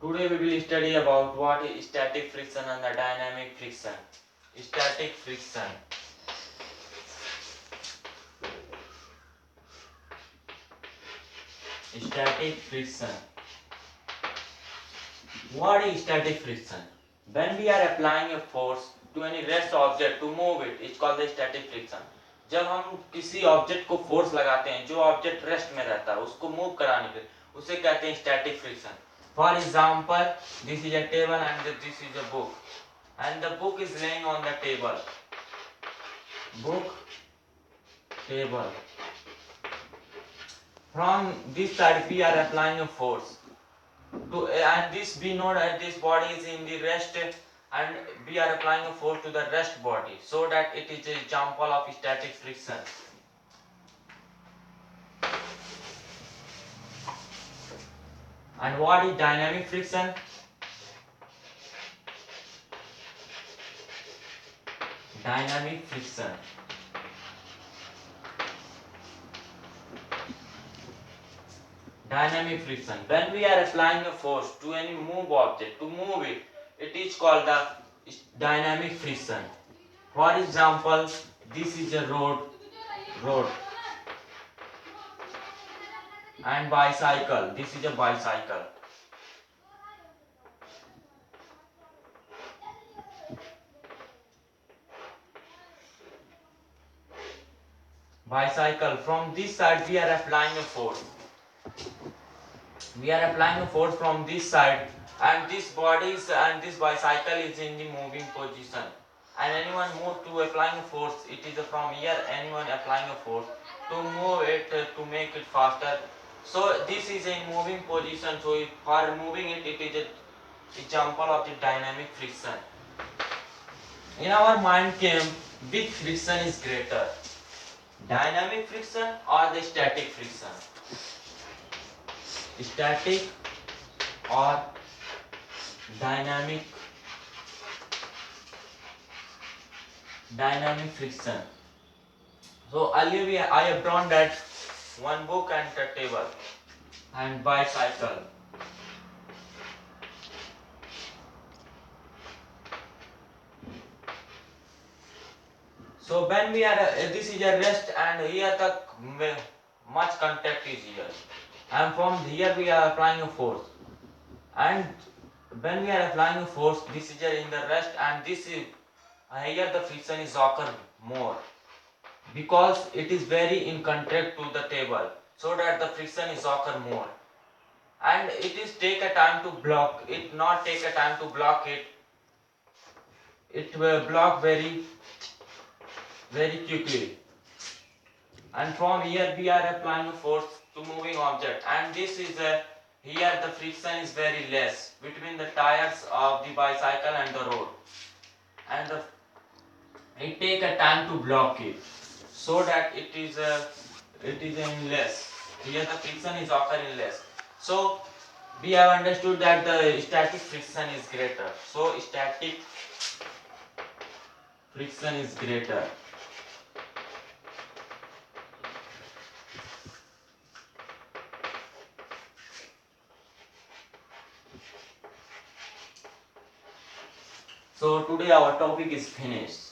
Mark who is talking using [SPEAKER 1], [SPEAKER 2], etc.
[SPEAKER 1] Today we will study about what is static friction and the dynamic friction. Static friction. Static friction. What is static friction? When we are applying a force to any rest object to move it, it's called the static friction. जब हम किसी object को force लगाते हैं जो object rest में रहता है उसको मूव कराने के उसे कहते हैं static friction. For example this is a table and this is a book and the book is laying on the table. Book, table. From this side we are applying a force and this we know that this body is in the rest and we are applying a force to the rest body so that it is an example of static friction. And what is dynamic friction? Dynamic friction. Dynamic friction. When we are applying a force to any move object, to move it, it is called the dynamic friction. For example, this is a road, and bicycle. This is a bicycle. Bicycle. From this side we are applying a force. We are applying a force from this side, and this bodies and this bicycle is in the moving position. And anyone move to applying a force, it is from here anyone applying a force to move it to make it faster. So this is a moving position. So if for moving it, it is an example of the dynamic friction. In our mind came which friction is greater, dynamic friction or the static friction? Static or dynamic friction. So earlier I have drawn that one book and a table and bicycle. So when we are this is a rest and here the much contact is here, and from here we are applying a force, and when we are applying a force this is in the rest and this is here the friction is occur more because it is very in contact to the table, so that the friction is occur more, and it is take a time to block it, not take a time to block it. It will block very quickly, and from here we are applying a force to moving object, and this is here the friction is very less between the tires of the bicycle and the road, and it take a time to block it, so that it is in less. Here the friction is occurring less. So we have understood that the static friction is greater. So static friction is greater. So today our topic is finished.